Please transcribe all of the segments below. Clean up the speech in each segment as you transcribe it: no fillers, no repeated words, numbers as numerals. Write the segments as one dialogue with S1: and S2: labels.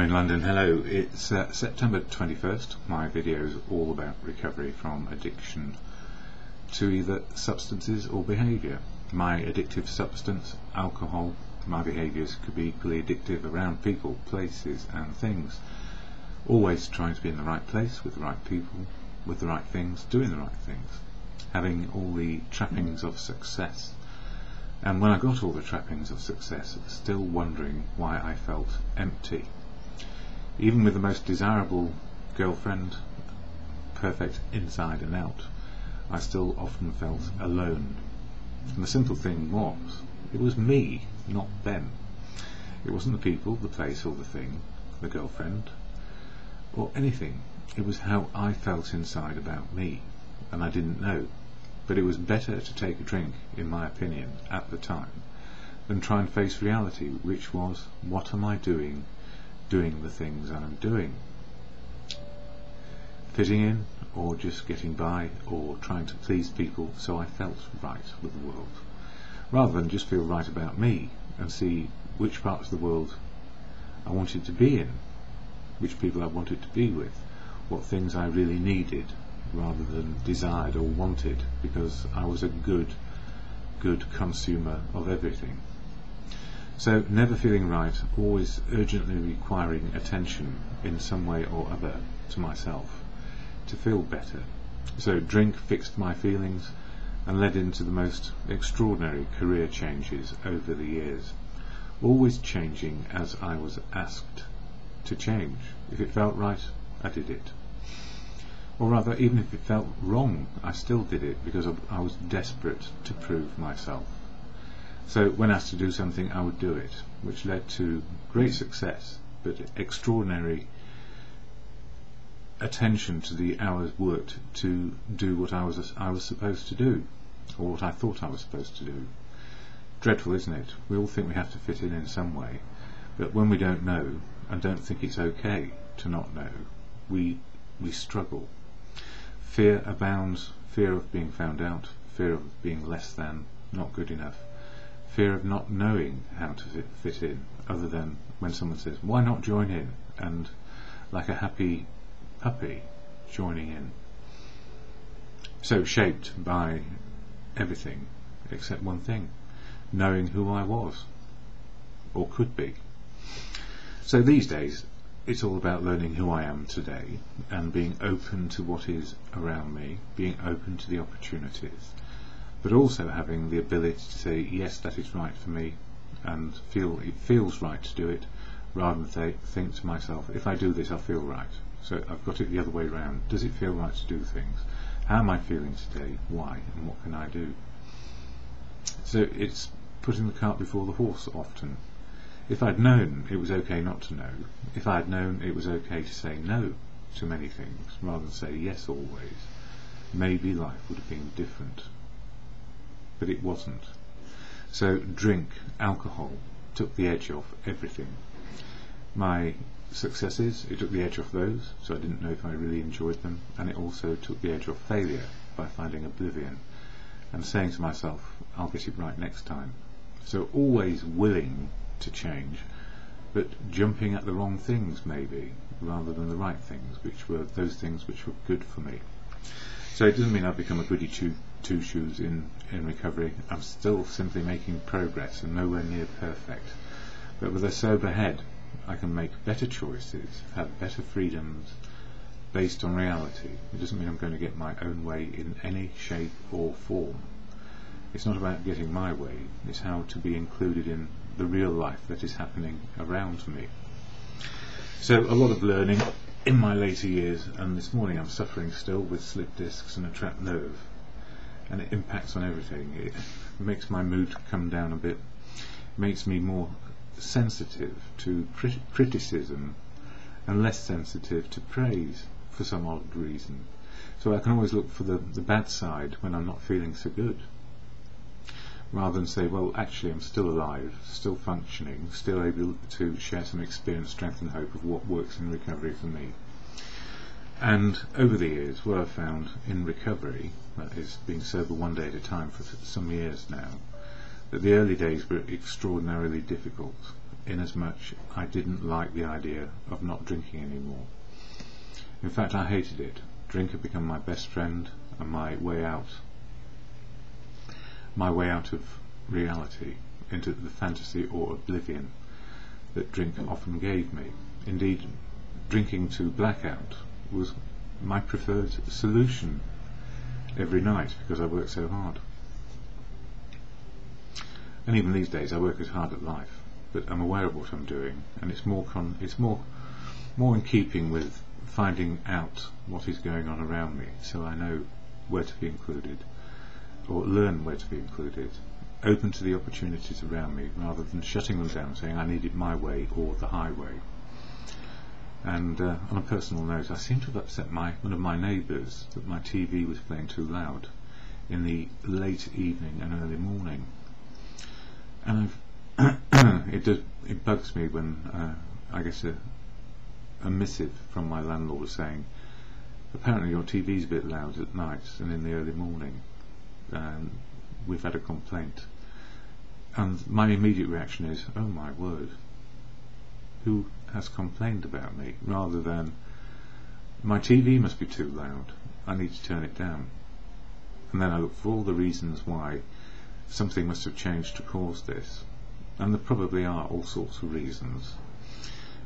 S1: DonInLondon, hello. It's September 21st. My video is all about recovery from addiction to either substances or behaviour. My addictive substance, alcohol. My behaviours could be equally addictive around people, places and things. Always trying to be in the right place, with the right people, with the right things, doing the right things. Having all the trappings of success. And when I got all the trappings of success, still wondering why I felt empty. Even with the most desirable girlfriend, perfect inside and out, I still often felt alone. And the simple thing was, it was me, not them. It wasn't the people, the place or the thing, the girlfriend, or anything. It was how I felt inside about me, and I didn't know. But it was better to take a drink, in my opinion, at the time, than try and face reality, which was, what am I doing the things I'm doing? Fitting in, or just getting by, or trying to please people so I felt right with the world, rather than just feel right about me and see which parts of the world I wanted to be in, which people I wanted to be with, what things I really needed, rather than desired or wanted, because I was a good consumer of everything. So never feeling right, always urgently requiring attention in some way or other to myself to feel better. So drink fixed my feelings and led into the most extraordinary career changes over the years, always changing as I was asked to change. If it felt right, I did it. Or rather, even if it felt wrong, I still did it because I was desperate to prove myself. So when asked to do something, I would do it, which led to great success, but extraordinary attention to the hours worked to do what I was supposed to do, or what I thought I was supposed to do. Dreadful, isn't it? We all think we have to fit in some way, but when we don't know, and don't think it's okay to not know, we struggle. Fear abounds, fear of being found out, fear of being less than, not good enough, fear of not knowing how to fit in, other than when someone says, why not join in, and like a happy puppy joining in. So shaped by everything except one thing, knowing who I was, or could be. So these days, it's all about learning who I am today and being open to what is around me, being open to the opportunities, but also having the ability to say, yes, that is right for me, and it feels right to do it, rather than think to myself, if I do this, I'll feel right. So I've got it the other way around. Does it feel right to do things? How am I feeling today? Why? And what can I do? So it's putting the cart before the horse often. If I'd known it was okay not to know, if I had known it was okay to say no to many things rather than say yes always, maybe life would have been different. But it wasn't. So drink, alcohol, took the edge off everything. My successes, it took the edge off those, so I didn't know if I really enjoyed them, and it also took the edge off failure by finding oblivion and saying to myself, I'll get it right next time. So always willing to change, but jumping at the wrong things maybe, rather than the right things, which were those things which were good for me. So it doesn't mean I've become a goody two-shoes in recovery. I'm still simply making progress and nowhere near perfect. But with a sober head, I can make better choices, have better freedoms based on reality. It doesn't mean I'm going to get my own way in any shape or form. It's not about getting my way, it's how to be included in the real life that is happening around me. So a lot of learning in my later years, and this morning I'm suffering still with slip discs and a trapped nerve, and it impacts on everything. It makes my mood come down a bit, makes me more sensitive to criticism and less sensitive to praise for some odd reason. So I can always look for the bad side when I'm not feeling so good, rather than say, well, actually I'm still alive, still functioning, still able to share some experience, strength and hope of what works in recovery for me. And over the years, what I've found in recovery, that is being sober one day at a time for some years now, that the early days were extraordinarily difficult, inasmuch I didn't like the idea of not drinking anymore. In fact, I hated it. Drink had become my best friend and my way out of reality into the fantasy or oblivion that drink often gave me. Indeed, drinking to blackout was my preferred solution every night because I worked so hard. And even these days I work as hard at life, but I'm aware of what I'm doing, and it's more in keeping with finding out what is going on around me, so I know where to be included, or learn where to be included, open to the opportunities around me rather than shutting them down, saying I need it my way or the highway. And on a personal note, I seem to have upset one of my neighbours that my TV was playing too loud in the late evening and early morning. And it bugs me when I guess a missive from my landlord was saying, apparently your TV's a bit loud at night and in the early morning. We've had a complaint. And my immediate reaction is, oh my word, who has complained about me? Rather than, my TV must be too loud, I need to turn it down. And then I look for all the reasons why something must have changed to cause this. And there probably are all sorts of reasons,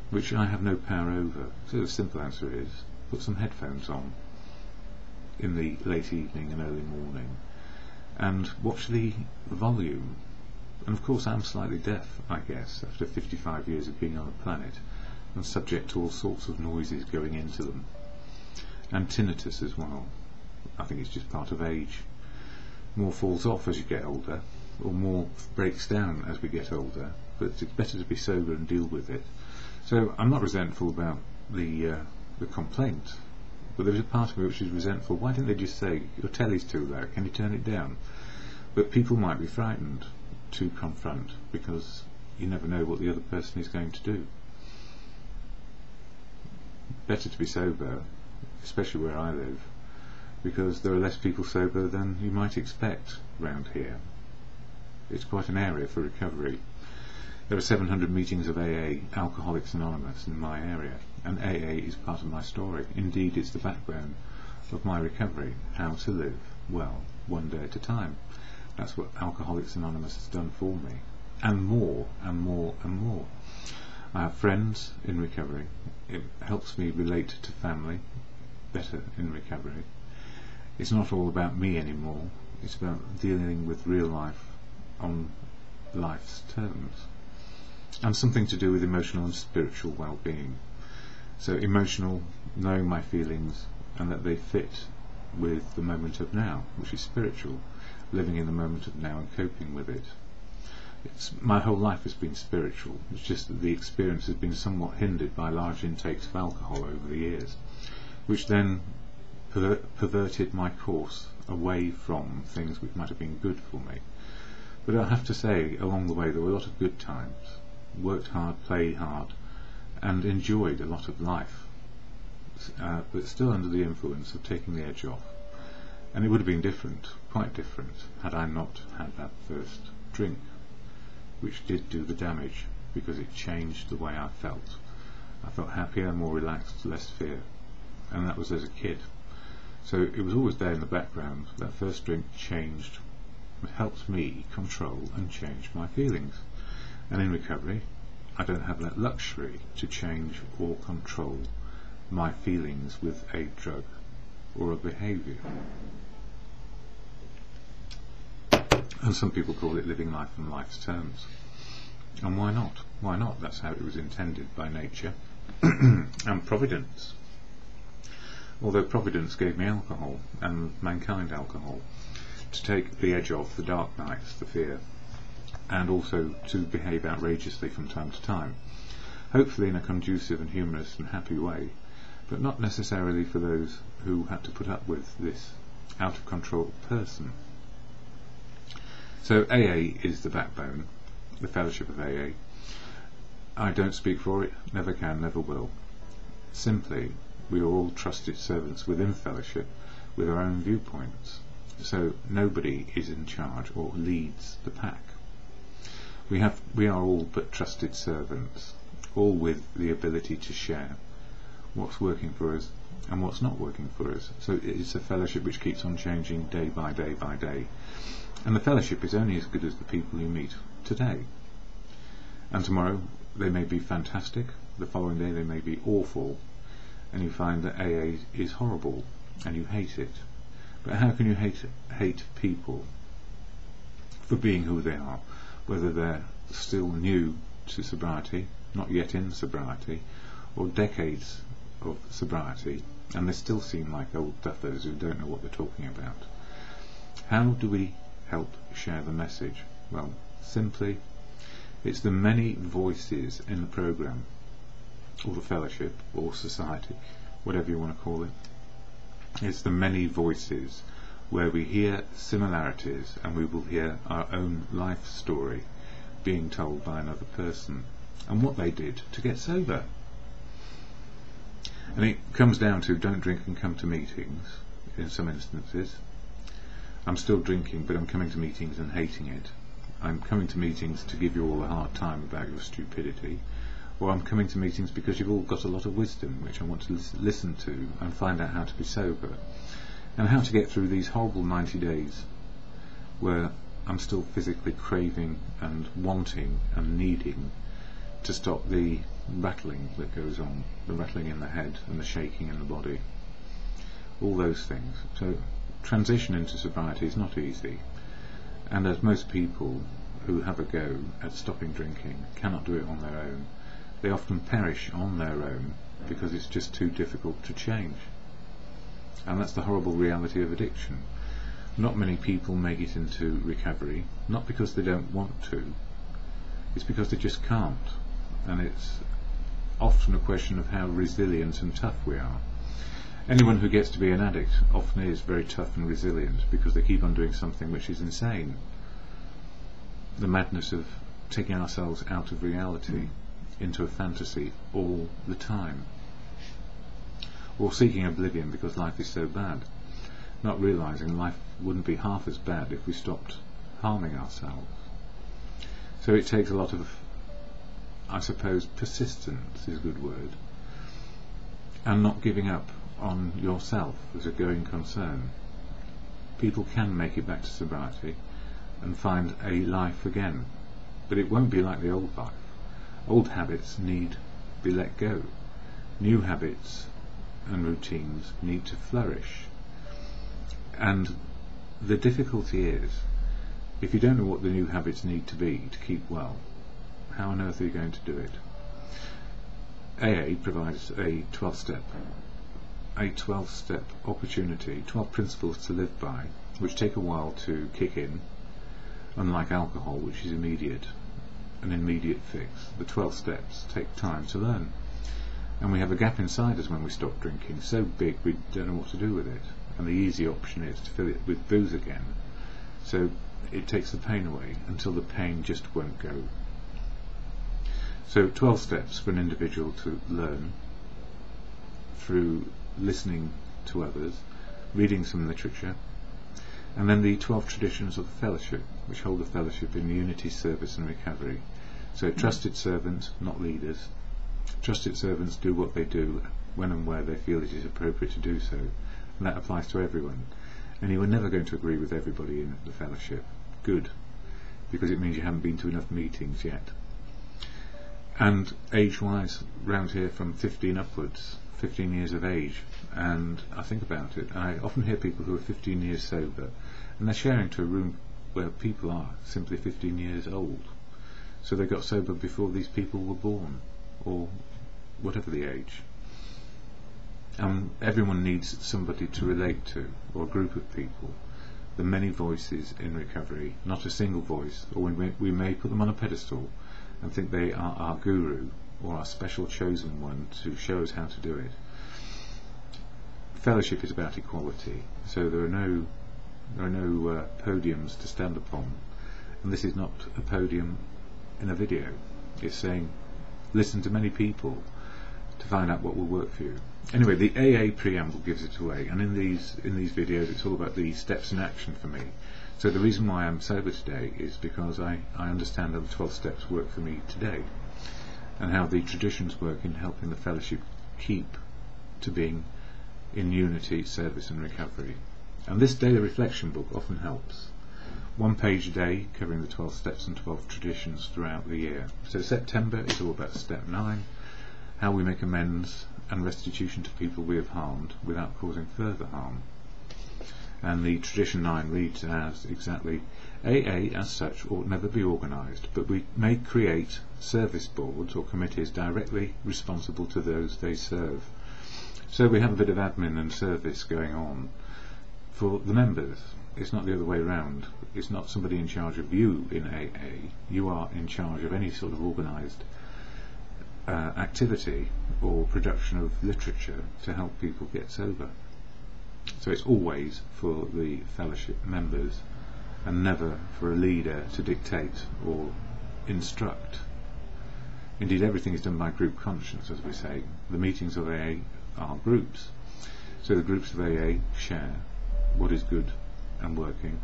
S1: which I have no power over. So the simple answer is, put some headphones on in the late evening and early morning and watch the volume. And of course I'm slightly deaf, I guess, after 55 years of being on the planet and subject to all sorts of noises going into them. And tinnitus as well. I think it's just part of age. More falls off as you get older, or more breaks down as we get older, but it's better to be sober and deal with it. So I'm not resentful about the complaint, but there's a part of me which is resentful. Why didn't they just say, your telly's too loud, can you turn it down? But people might be frightened to confront because you never know what the other person is going to do. Better to be sober, especially where I live, because there are less people sober than you might expect round here. It's quite an area for recovery. There are 700 meetings of AA, Alcoholics Anonymous, in my area, and AA is part of my story. Indeed, it's the backbone of my recovery, how to live well, one day at a time. That's what Alcoholics Anonymous has done for me, and more, and more, and more. I have friends in recovery. It helps me relate to family better in recovery. It's not all about me anymore. It's about dealing with real life on life's terms, and something to do with emotional and spiritual well-being. So emotional, knowing my feelings and that they fit with the moment of now, which is spiritual, living in the moment of now and coping with it. My whole life has been spiritual. It's just that the experience has been somewhat hindered by large intakes of alcohol over the years, which then perverted my course away from things which might have been good for me. But I have to say, along the way there were a lot of good times. Worked hard, played hard, and enjoyed a lot of life, but still under the influence of taking the edge off. And it would have been different, quite different, had I not had that first drink, which did do the damage because it changed the way I felt. I felt happier, more relaxed, less fear, and that was as a kid. So it was always there in the background. That first drink changed, helped me control and change my feelings. And in recovery, I don't have that luxury to change or control my feelings with a drug or a behaviour. And some people call it living life on life's terms. And why not? Why not? That's how it was intended by nature and providence. Although providence gave me alcohol, and mankind alcohol, to take the edge off the dark nights, the fear, and also to behave outrageously from time to time, hopefully in a conducive and humorous and happy way, but not necessarily for those who had to put up with this out of control person. So AA is the backbone, the fellowship of AA. I don't speak for it, never can, never will. Simply, we are all trusted servants within fellowship with our own viewpoints, so nobody is in charge or leads the pack. We are all but trusted servants, all with the ability to share what's working for us and what's not working for us. So it's a fellowship which keeps on changing day by day by day. And the fellowship is only as good as the people you meet today. And tomorrow they may be fantastic, the following day they may be awful, and you find that AA is horrible and you hate it. But how can you hate people for being who they are, whether they're still new to sobriety, not yet in sobriety, or decades of sobriety, and they still seem like old duffers who don't know what they're talking about? How do we help share the message? Well, simply, it's the many voices in the programme, or the fellowship, or society, whatever you want to call it. It's the many voices where we hear similarities, and we will hear our own life story being told by another person, and what they did to get sober. And it comes down to don't drink and come to meetings in some instances. I'm still drinking, but I'm coming to meetings and hating it. I'm coming to meetings to give you all a hard time about your stupidity, or I'm coming to meetings because you've all got a lot of wisdom which I want to listen to and find out how to be sober, and how to get through these horrible 90 days where I'm still physically craving and wanting and needing to stop the rattling that goes on, the rattling in the head and the shaking in the body, all those things. So transition into sobriety is not easy, and as most people who have a go at stopping drinking cannot do it on their own, they often perish on their own because it's just too difficult to change. And that's the horrible reality of addiction. Not many people make it into recovery, not because they don't want to, it's because they just can't. And it's often a question of how resilient and tough we are. Anyone who gets to be an addict often is very tough and resilient because they keep on doing something which is insane. The madness of taking ourselves out of reality into a fantasy all the time, or seeking oblivion because life is so bad, not realising life wouldn't be half as bad if we stopped harming ourselves. So it takes a lot of, I suppose, persistence is a good word, and not giving up on yourself as a going concern. People can make it back to sobriety and find a life again, but it won't be like the old life. Old habits need be let go. New habits and routines need to flourish. And the difficulty is, if you don't know what the new habits need to be to keep well, how on earth are you going to do it? AA provides a 12-step opportunity, 12 principles to live by, which take a while to kick in, unlike alcohol, which is an immediate fix. The 12 steps take time to learn, and we have a gap inside us when we stop drinking, so big we don't know what to do with it, and the easy option is to fill it with booze again. So it takes the pain away until the pain just won't go. So 12 steps for an individual to learn through listening to others, reading some literature, and then the 12 traditions of the fellowship, which hold the fellowship in unity, service and recovery. So trusted servants, not leaders. Trusted servants do what they do when and where they feel it is appropriate to do so, and that applies to everyone. And you are never going to agree with everybody in the fellowship. Good, because it means you haven't been to enough meetings yet. And age-wise, round here from 15 upwards, 15 years of age, and I think about it, I often hear people who are 15 years sober, and they're sharing to a room where people are simply 15 years old. So they got sober before these people were born, or whatever the age. Everyone needs somebody to relate to, or a group of people. The many voices in recovery, not a single voice, or we may put them on a pedestal and think they are our guru or our special chosen one to show us how to do it. Fellowship is about equality, so there are no podiums to stand upon, and this is not a podium in a video. It's saying listen to many people, to find out what will work for you. Anyway, the AA preamble gives it away, and in these videos it's all about the steps in action for me. So the reason why I'm sober today is because I understand how the 12 steps work for me today, and how the traditions work in helping the fellowship keep to being in unity, service and recovery. And this daily reflection book often helps. 1 page a day covering the 12 steps and 12 traditions throughout the year. So September is all about step 9, how we make amends and restitution to people we have harmed without causing further harm. And the tradition 9 reads as exactly, AA as such ought never be organised, but we may create service boards or committees directly responsible to those they serve. So we have a bit of admin and service going on for the members. It's not the other way around. It's not somebody in charge of you in AA. You are in charge of any sort of organised activity or production of literature to help people get sober. So it's always for the fellowship members and never for a leader to dictate or instruct. Indeed, everything is done by group conscience, as we say. The meetings of AA are groups. So the groups of AA share what is good and working,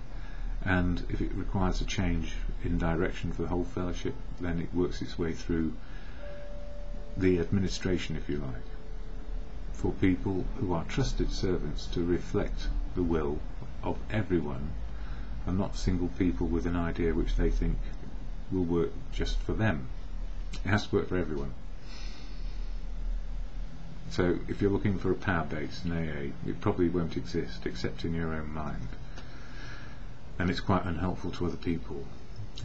S1: and if it requires a change in direction for the whole fellowship, then it works its way through the administration, if you like, for people who are trusted servants to reflect the will of everyone and not single people with an idea which they think will work just for them. It has to work for everyone. So if you're looking for a power base in AA, it probably won't exist except in your own mind, and it's quite unhelpful to other people.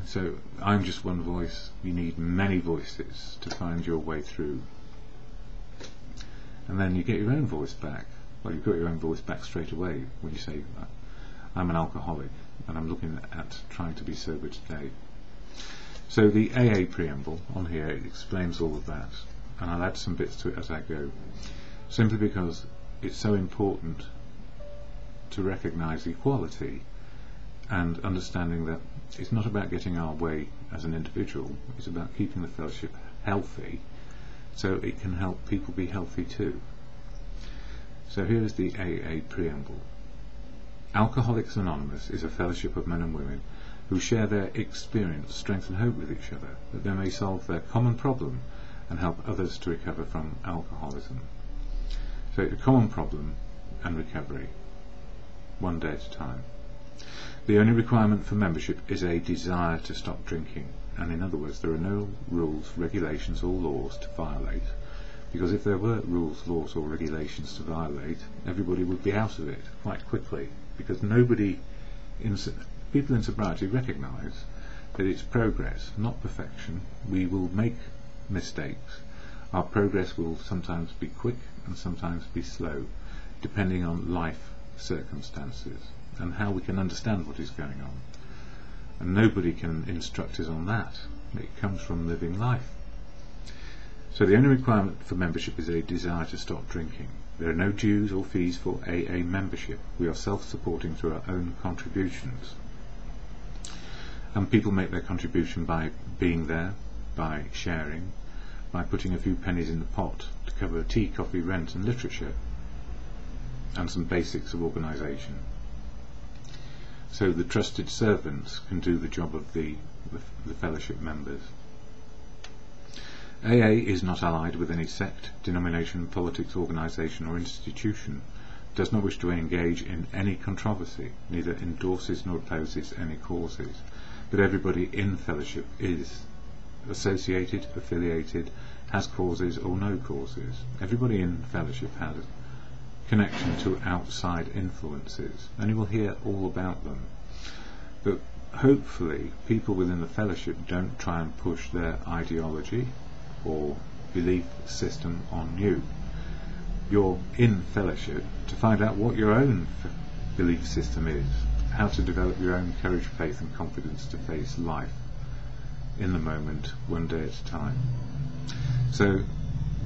S1: So I'm just one voice. You need many voices to find your way through, and then you get your own voice back. Well, you've got your own voice back straight away when you say, I'm an alcoholic and I'm looking at trying to be sober today. So the AA preamble on here, it explains all of that, and I'll add some bits to it as I go, simply because it's so important to recognise equality and understanding that it's not about getting our way as an individual, it's about keeping the fellowship healthy so it can help people be healthy too. So here is the AA preamble. Alcoholics Anonymous is a fellowship of men and women who share their experience, strength and hope with each other, that they may solve their common problem and help others to recover from alcoholism. So a common problem and recovery, one day at a time. The only requirement for membership is a desire to stop drinking, and in other words, there are no rules, regulations or laws to violate, because if there were rules, laws or regulations to violate, everybody would be out of it quite quickly, because people in sobriety recognise that it's progress, not perfection. We will make mistakes. Our progress will sometimes be quick and sometimes be slow, depending on life circumstances and how we can understand what is going on. And nobody can instruct us on that. It comes from living life. So the only requirement for membership is a desire to stop drinking. There are no dues or fees for AA membership. We are self-supporting through our own contributions. And people make their contribution by being there, by sharing, by putting a few pennies in the pot to cover tea, coffee, rent and literature, and some basics of organisation. So the trusted servants can do the job of the fellowship members. AA is not allied with any sect, denomination, politics, organisation or institution, does not wish to engage in any controversy, neither endorses nor opposes any causes, but everybody in fellowship is associated, affiliated, has causes or no causes. Everybody in fellowship has connection to outside influences, and you will hear all about them. But hopefully people within the fellowship don't try and push their ideology or belief system on you. You're in fellowship to find out what your own belief system is, how to develop your own courage, faith and confidence to face life in the moment, one day at a time. So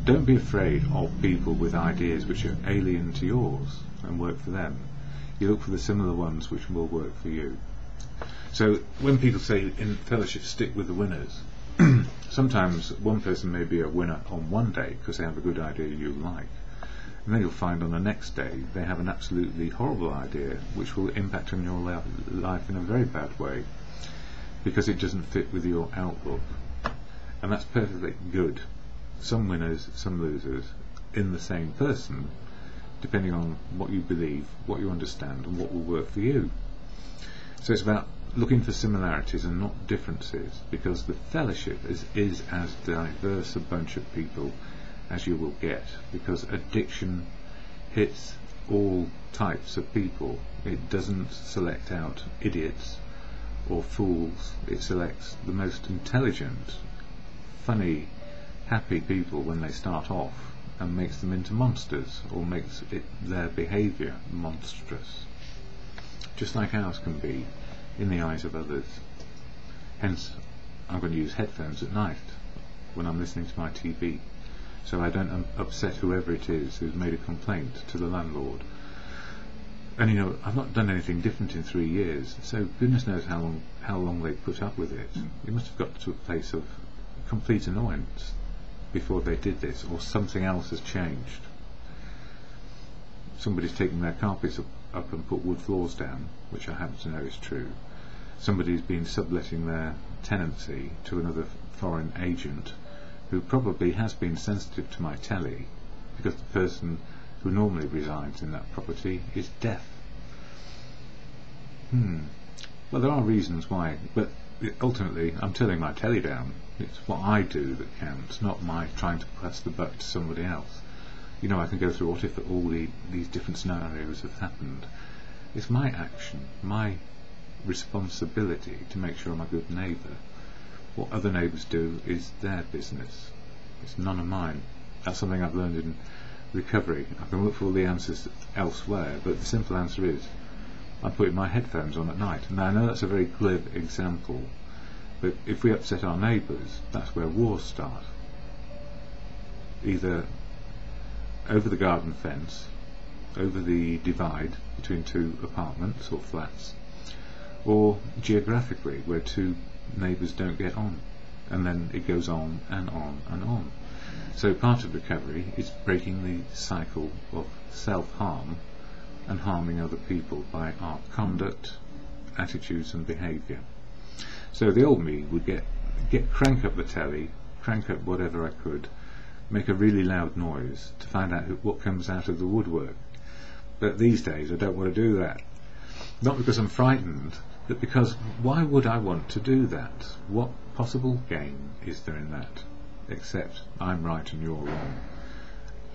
S1: don't be afraid of people with ideas which are alien to yours and work for them. You look for the similar ones which will work for you. So when people say in fellowship stick with the winners, sometimes one person may be a winner on one day because they have a good idea you like, and then you'll find on the next day they have an absolutely horrible idea which will impact on your life in a very bad way because it doesn't fit with your outlook. And that's perfectly good. Some winners, some losers in the same person, depending on what you believe, what you understand, and what will work for you. So it's about looking for similarities and not differences, because the fellowship is as diverse a bunch of people as you will get, because addiction hits all types of people. It doesn't select out idiots or fools. It selects the most intelligent, funny, happy people when they start off, and makes them into monsters, or makes their behaviour monstrous, just like ours can be in the eyes of others. Hence I'm going to use headphones at night when I'm listening to my TV, so I don't upset whoever it is who's made a complaint to the landlord. And you know, I've not done anything different in 3 years, so goodness knows how long they put up with it. It must have got to a place of complete annoyance before they did this, or something else has changed. Somebody's taken their carpets up and put wood floors down, which I happen to know is true. Somebody's been subletting their tenancy to another foreign agent who probably has been sensitive to my telly, because the person who normally resides in that property is deaf. Well, there are reasons why, but ultimately I'm turning my telly down. It's what I do that counts, not my trying to press the buck to somebody else. You know, I can go through what if all these different scenarios have happened. It's my action, my responsibility to make sure I'm a good neighbour. What other neighbours do is their business. It's none of mine. That's something I've learned in recovery. I can look for all the answers elsewhere, but the simple answer is I'm putting my headphones on at night. Now I know that's a very glib example, but if we upset our neighbours, that's where wars start. Either over the garden fence, over the divide between two apartments or flats, or geographically where two neighbours don't get on, and then it goes on and on and on. So part of recovery is breaking the cycle of self-harm and harming other people by our conduct, attitudes and behaviour. So the old me would crank up the telly, crank up whatever I could, make a really loud noise to find out what comes out of the woodwork. But these days I don't want to do that. Not because I'm frightened, but because why would I want to do that? What possible gain is there in that? Except I'm right and you're wrong.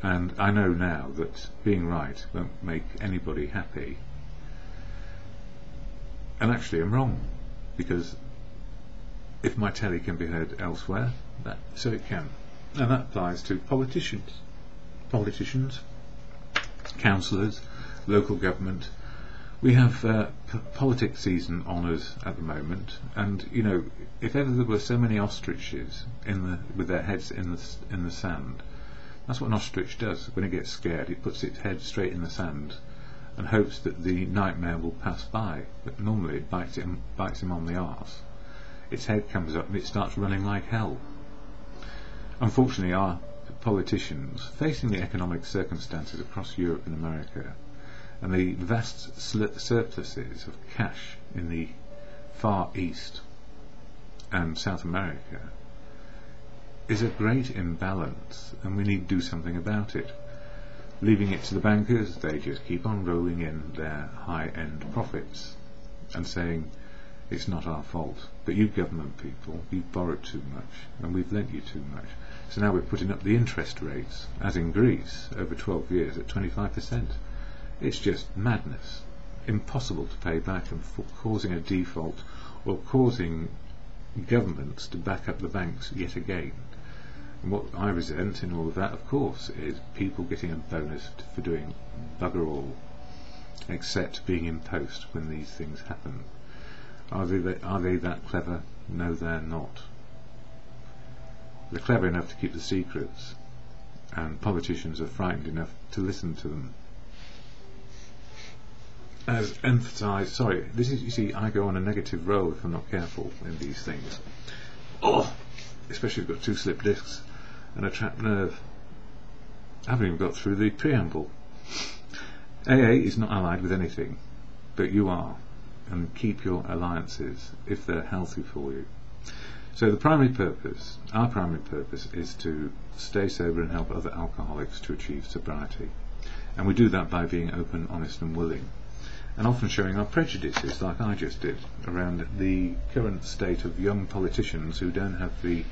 S1: And I know now that being right won't make anybody happy. And actually I'm wrong, because if my telly can be heard elsewhere, so it can. And that applies to politicians, councillors, local government. We have politics season on us at the moment, and you know, if ever there were so many ostriches with their heads in the sand, that's what an ostrich does when it gets scared. It puts its head straight in the sand and hopes that the nightmare will pass by, but normally it bites him on the arse. Its head comes up and it starts running like hell. Unfortunately, our politicians, facing the economic circumstances across Europe and America, and the vast surpluses of cash in the Far East and South America, is a great imbalance, and we need to do something about it. Leaving it to the bankers, they just keep on rolling in their high-end profits and saying it's not our fault, but you government people, you've borrowed too much and we've lent you too much, so now we're putting up the interest rates, as in Greece, over 12 years at 25%. It's just madness, impossible to pay back, and causing a default or causing governments to back up the banks yet again. And what I resent in all of that, of course, is people getting a bonus for doing bugger all, except being in post when these things happen. Are they that clever? No, they're not. They're clever enough to keep the secrets, and politicians are frightened enough to listen to them. As emphasised, sorry, this is, you see, I go on a negative roll if I'm not careful in these things. Oh, especially if you've got 2 slip discs and a trapped nerve. I haven't even got through the preamble. AA is not allied with anything, but you are, and keep your alliances if they're healthy for you. So the primary purpose, our primary purpose, is to stay sober and help other alcoholics to achieve sobriety. And we do that by being open, honest and willing, and often showing our prejudices, like I just did, around the current state of young politicians who don't have the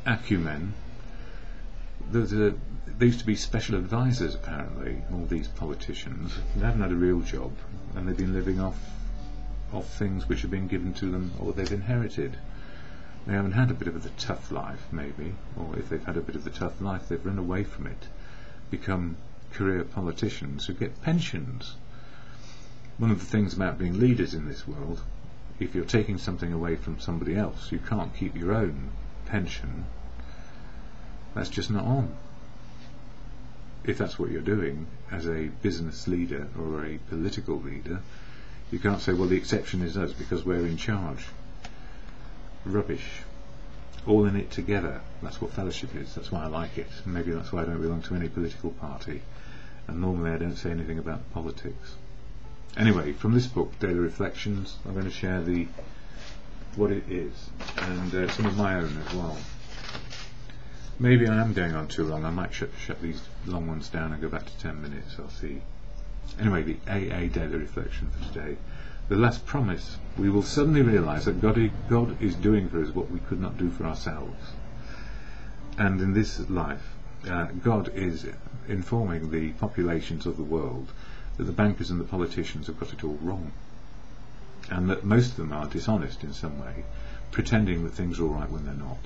S1: acumen. There used to be special advisors, apparently, all these politicians. They haven't had a real job, and they've been living off things which have been given to them or they've inherited. They haven't had a bit of the tough life, maybe, or if they've had a bit of the tough life, they've run away from it, become career politicians who get pensions. One of the things about being leaders in this world, if you're taking something away from somebody else, you can't keep your own pension. That's just not on. If that's what you're doing as a business leader or a political leader, you can't say, well, the exception is us because we're in charge. Rubbish. All in it together. That's what fellowship is. That's why I like it. Maybe that's why I don't belong to any political party, and normally I don't say anything about politics. Anyway, from this book, Daily Reflections, I'm going to share what it is, and some of my own as well. Maybe I am going on too long. I might shut these long ones down and go back to 10 minutes. I'll see. Anyway, the AA Daily Reflection for today. The last promise. We will suddenly realise that God is doing for us what we could not do for ourselves. And in this life, God is informing the populations of the world that the bankers and the politicians have got it all wrong, and that most of them are dishonest in some way, pretending that things are all right when they're not,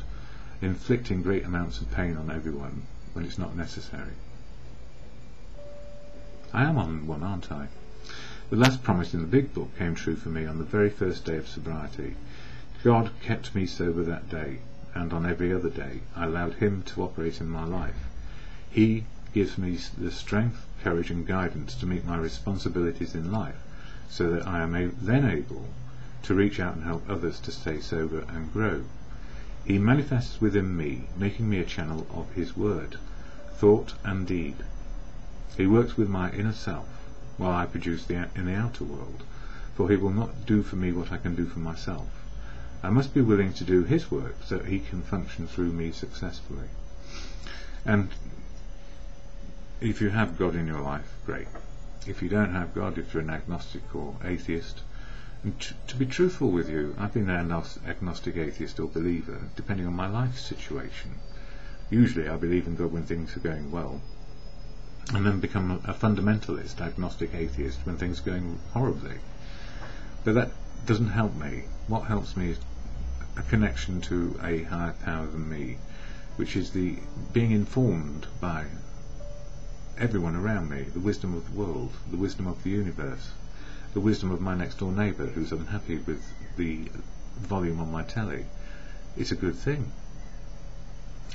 S1: inflicting great amounts of pain on everyone when it's not necessary. I am on one, aren't I? The last promise in the big book came true for me on the very first day of sobriety. God kept me sober that day, and on every other day I allowed Him to operate in my life. He gives me the strength, courage and guidance to meet my responsibilities in life, so that I am then able to reach out and help others to stay sober and grow. He manifests within me, making me a channel of His word, thought and deed. He works with my inner self, while I produce in the outer world, for He will not do for me what I can do for myself. I must be willing to do His work so that He can function through me successfully. And if you have God in your life, great. If you don't have God, if you're an agnostic or atheist, and to be truthful with you, I've been an agnostic, atheist or believer, depending on my life situation. Usually I believe in God when things are going well, and then become a fundamentalist, agnostic, atheist when things are going horribly. But that doesn't help me. What helps me is a connection to a higher power than me, which is the being informed by everyone around me, the wisdom of the world, the wisdom of the universe, the wisdom of my next door neighbour who's unhappy with the volume on my telly. It's a good thing.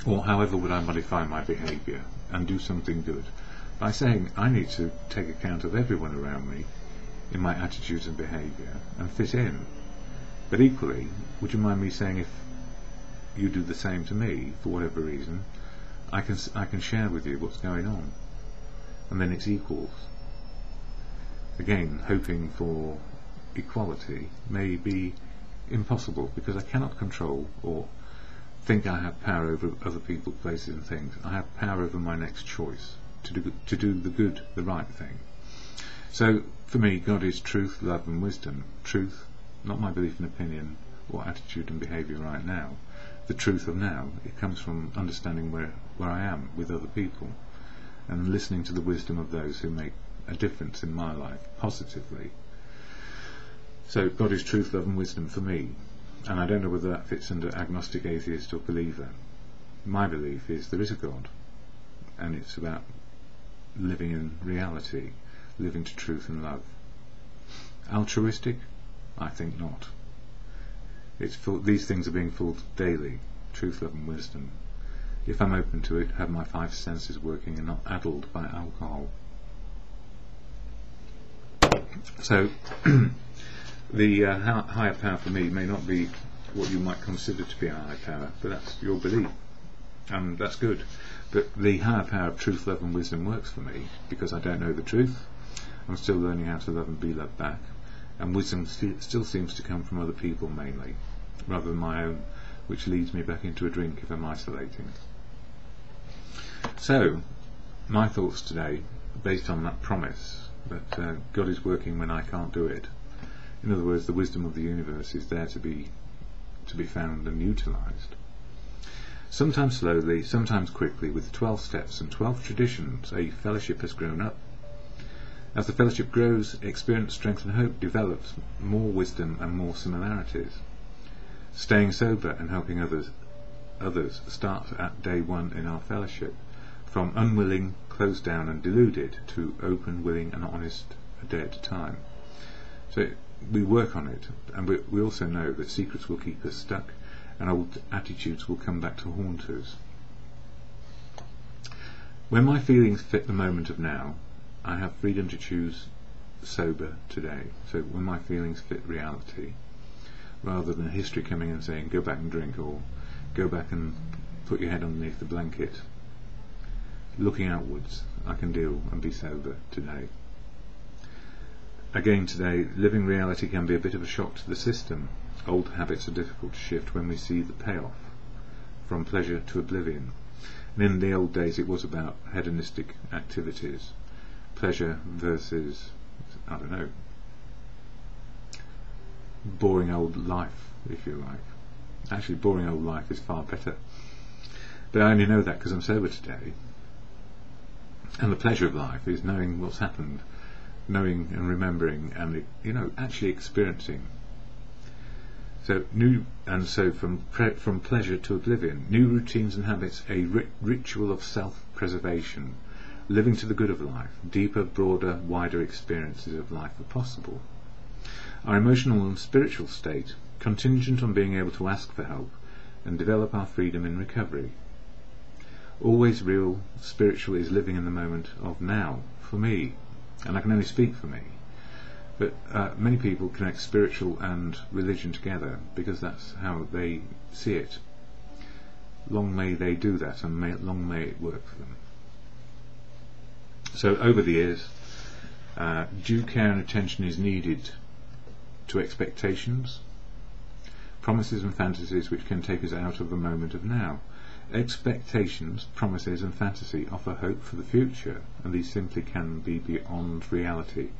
S1: Or however would I modify my behaviour and do something good? By saying I need to take account of everyone around me in my attitudes and behaviour and fit in. But equally, would you mind me saying, if you do the same to me for whatever reason, I can share with you what's going on, and then it's equals. Again, hoping for equality may be impossible, because I cannot control or think I have power over other people, places and things. I have power over my next choice to do the good, the right thing. So for me, God is truth, love and wisdom. Truth, not my belief and opinion or attitude and behaviour right now. The truth of now, it comes from understanding where I am with other people and listening to the wisdom of those who make a difference in my life positively. So God is truth, love and wisdom for me, and I don't know whether that fits under agnostic, atheist or believer. My belief is there is a God, and it's about living in reality, living to truth and love. Altruistic? I think not. These things are being fulfilled daily, truth, love and wisdom. If I'm open to it, have my 5 senses working and not addled by alcohol. So the higher power for me may not be what you might consider to be a higher power, but that's your belief, and that's good. But the higher power of truth, love and wisdom works for me, because I don't know the truth. I'm still learning how to love and be loved back, and wisdom still seems to come from other people mainly, rather than my own, which leads me back into a drink if I'm isolating. So, my thoughts today, based on that promise that God is working when I can't do it. In other words, the wisdom of the universe is there to be found and utilised. Sometimes slowly, sometimes quickly, with 12 steps and 12 traditions, a fellowship has grown up. As the fellowship grows, experience, strength and hope develops more wisdom and more similarities. Staying sober and helping others start at day one in our fellowship, from unwilling, closed down and deluded, to open, willing and honest a day at a time. So we work on it, and we also know that secrets will keep us stuck and old attitudes will come back to haunt us. When my feelings fit the moment of now, I have freedom to choose sober today. So when my feelings fit reality, rather than history coming and saying go back and drink, or go back and put your head underneath the blanket, looking outwards, I can deal and be sober today. Again today, living reality can be a bit of a shock to the system. Old habits are difficult to shift when we see the payoff, from pleasure to oblivion. And in the old days it was about hedonistic activities, pleasure versus, I don't know, boring old life, if you like. Actually, boring old life is far better. But I only know that because I'm sober today. And the pleasure of life is knowing what's happened, knowing and remembering, and actually experiencing. So from pleasure to oblivion, new routines and habits, a ritual of self-preservation, living to the good of life, deeper, broader, wider experiences of life are possible. Our emotional and spiritual state, contingent on being able to ask for help and develop our freedom in recovery. Always real, spiritual is living in the moment of now, for me, and I can only speak for me. But many people connect spiritual and religion together because that's how they see it. Long may they do that, and long may it work for them. So over the years, due care and attention is needed to expectations, promises and fantasies which can take us out of the moment of now. Expectations, promises and fantasy offer hope for the future, and these simply can be beyond reality.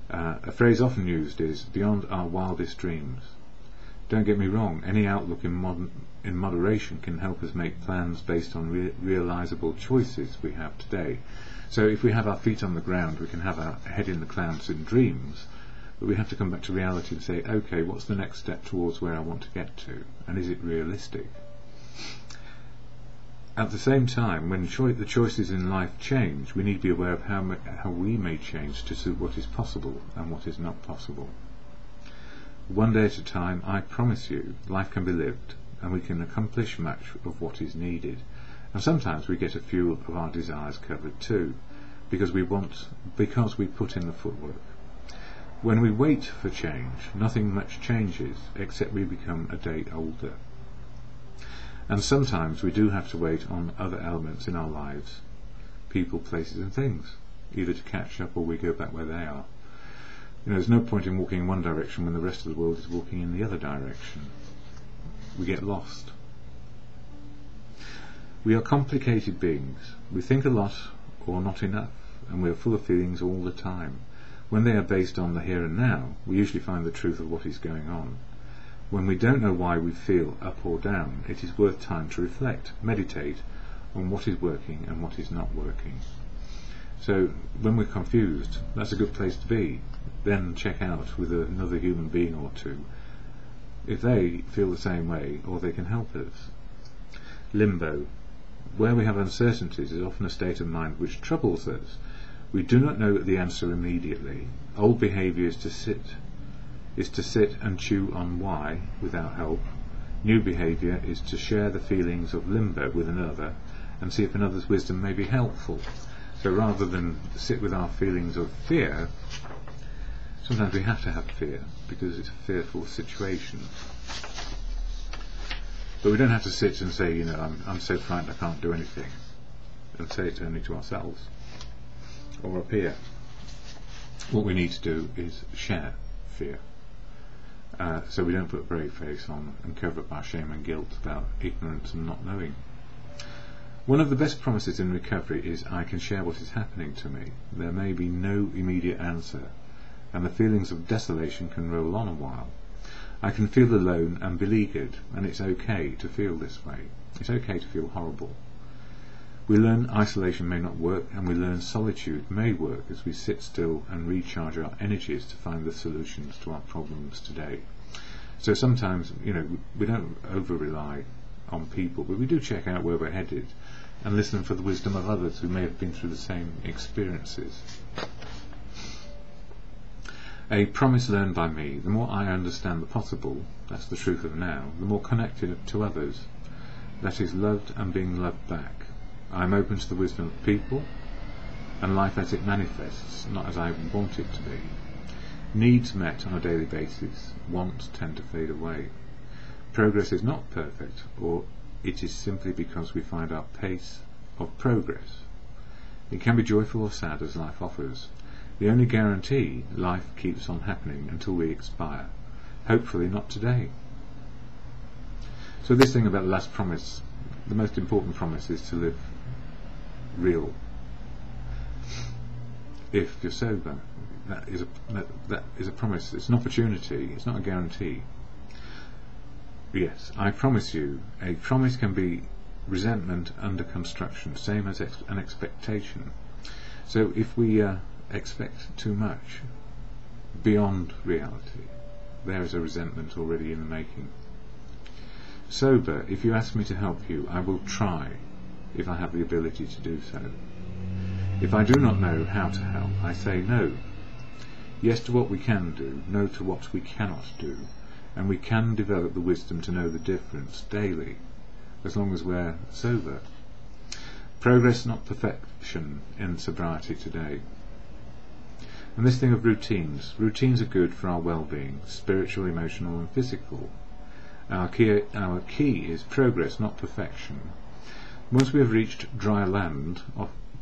S1: A phrase often used is beyond our wildest dreams. Don't get me wrong, any outlook in moderation can help us make plans based on realisable choices we have today. So if we have our feet on the ground, we can have our head in the clouds in dreams, but we have to come back to reality and say, okay, what's the next step towards where I want to get to, and is it realistic? At the same time, when the choices in life change, we need to be aware of how we may change to suit what is possible and what is not possible. One day at a time, I promise you, life can be lived, and we can accomplish much of what is needed. And sometimes we get a few of our desires covered too, because we put in the footwork. When we wait for change, nothing much changes, except we become a day older. And sometimes we do have to wait on other elements in our lives, people, places and things, either to catch up or we go back where they are. There's no point in walking in one direction when the rest of the world is walking in the other direction. We get lost. We are complicated beings. We think a lot or not enough, and we are full of feelings all the time. When they are based on the here and now, we usually find the truth of what is going on. When we don't know why we feel up or down, it is worth time to reflect, meditate on what is working and what is not working. So when we're confused, that's a good place to be. Then check out with another human being or two if they feel the same way, or they can help us. Limbo. Where we have uncertainties is often a state of mind which troubles us. We do not know the answer immediately. Old behaviour is to sit and chew on why without help. New behaviour is to share the feelings of limbo with another and see if another's wisdom may be helpful. So rather than sit with our feelings of fear, sometimes we have to have fear because it's a fearful situation. But we don't have to sit and say, I'm so frightened I can't do anything, and say it only to ourselves or a peer. What we need to do is share fear, so we don't put a brave face on and cover up our shame and guilt about ignorance and not knowing. One of the best promises in recovery is I can share what is happening to me. There may be no immediate answer, and the feelings of desolation can roll on a while. I can feel alone and beleaguered, and it's okay to feel this way. It's okay to feel horrible. We learn isolation may not work, and we learn solitude may work as we sit still and recharge our energies to find the solutions to our problems today. So sometimes, we don't over-rely on people, but we do check out where we're headed and listen for the wisdom of others who may have been through the same experiences. A promise learned by me: the more I understand the possible, that's the truth of now, the more connected to others, that is, loved and being loved back. I am open to the wisdom of people and life as it manifests, not as I want it to be. Needs met on a daily basis, wants tend to fade away. Progress is not perfect, or it is simply because we find our pace of progress. It can be joyful or sad as life offers. The only guarantee: life keeps on happening until we expire. Hopefully not today. So this thing about the last promise, the most important promise is to live real. If you're sober, that is a promise. It's an opportunity. It's not a guarantee. Yes, I promise you, a promise can be resentment under construction, same as an expectation. So if we expect too much beyond reality, there is a resentment already in the making. Sober, if you ask me to help you, I will try, if I have the ability to do so. If I do not know how to help, I say no. Yes to what we can do, no to what we cannot do, and we can develop the wisdom to know the difference daily, as long as we're sober. Progress, not perfection, in sobriety today. And this thing of routines. Routines are good for our well-being, spiritual, emotional and physical. Our key is progress, not perfection. Once we have reached dry land,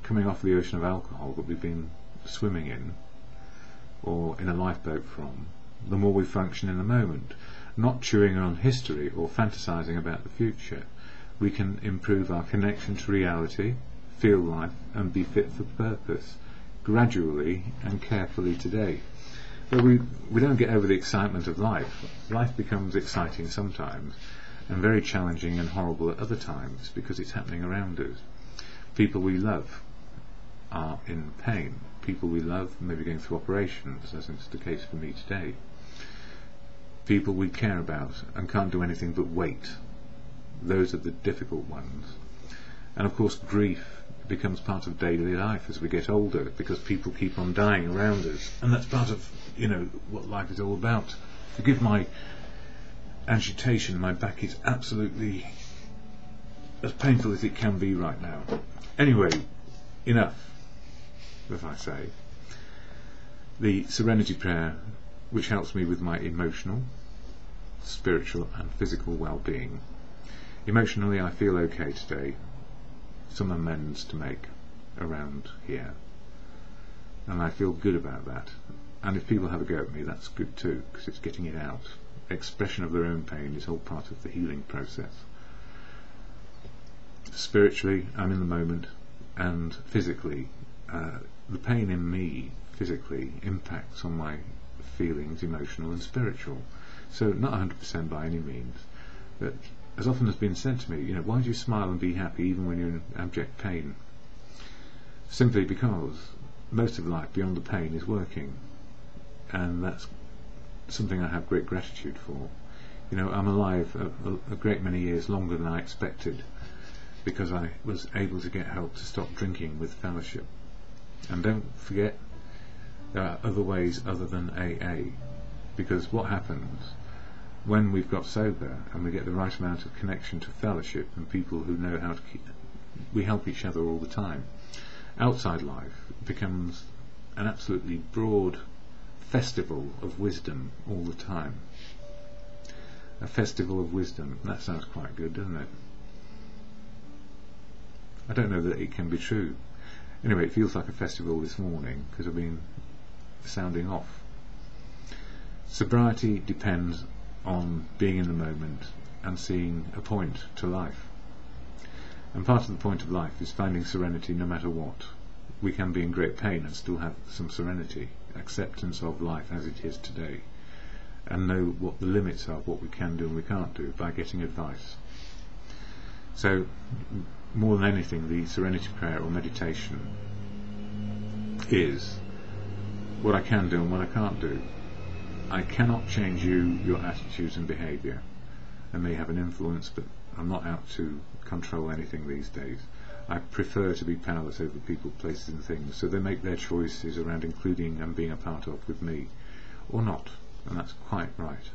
S1: coming off the ocean of alcohol that we've been swimming in, or in a lifeboat from, the more we function in the moment, not chewing on history or fantasizing about the future, we can improve our connection to reality, feel life and be fit for purpose, gradually and carefully today. But we don't get over the excitement of life. Life becomes exciting sometimes and very challenging and horrible at other times because it's happening around us. People we love are in pain. People we love may be going through operations, as is the case for me today. People we care about and can't do anything but wait. Those are the difficult ones. And of course grief becomes part of daily life as we get older, because people keep on dying around us, and that's part of what life is all about. Forgive my agitation, my back is absolutely as painful as it can be right now. Anyway, enough, as I say. The serenity prayer, which helps me with my emotional, spiritual and physical well-being. Emotionally, I feel okay today. Some amends to make around here, and I feel good about that. And if people have a go at me, that's good too, because it's getting it out. Expression of their own pain is all part of the healing process. Spiritually, I'm in the moment, and physically, the pain in me physically impacts on my feelings, emotional and spiritual. So not 100% by any means, but as often has been said to me, why do you smile and be happy even when you're in abject pain? Simply because most of life beyond the pain is working, and that's something I have great gratitude for. I'm alive a great many years longer than I expected, because I was able to get help to stop drinking with fellowship. And don't forget, there are other ways other than AA, because what happens when we've got sober and we get the right amount of connection to fellowship and people who know how to we help each other all the time, outside life becomes an absolutely broad festival of wisdom all the time. A festival of wisdom. That sounds quite good, doesn't it? I don't know that it can be true. Anyway, it feels like a festival this morning because I've been sounding off. Sobriety depends on being in the moment and seeing a point to life. And part of the point of life is finding serenity no matter what. We can be in great pain and still have some serenity, acceptance of life as it is today, and know what the limits are, what we can do and we can't do, by getting advice. So, more than anything, the serenity prayer or meditation is what I can do and what I can't do. I cannot change you, your attitudes and behaviour. I may have an influence, but I'm not out to control anything these days. I prefer to be powerless over people, places and things, so they make their choices around including and being a part of with me, or not, and that's quite right,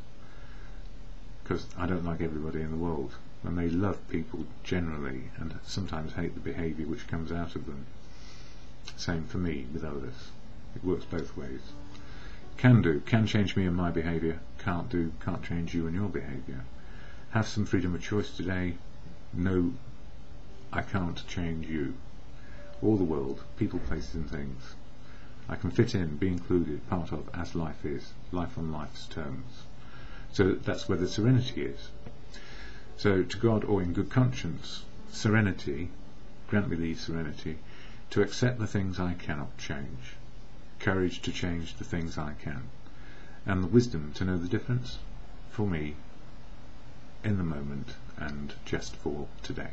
S1: because I don't like everybody in the world. I may love people generally and sometimes hate the behaviour which comes out of them. Same for me with others. It works both ways. Can do, can change me and my behaviour. Can't do, can't change you and your behaviour. Have some freedom of choice today. No, I can't change you or the world, people, places and things. I can fit in, be included, part of, as life is, life on life's terms. So that's where the serenity is. So to God, or in good conscience, serenity, grant me thee serenity, to accept the things I cannot change, courage to change the things I can, and the wisdom to know the difference for me in the moment and just for today.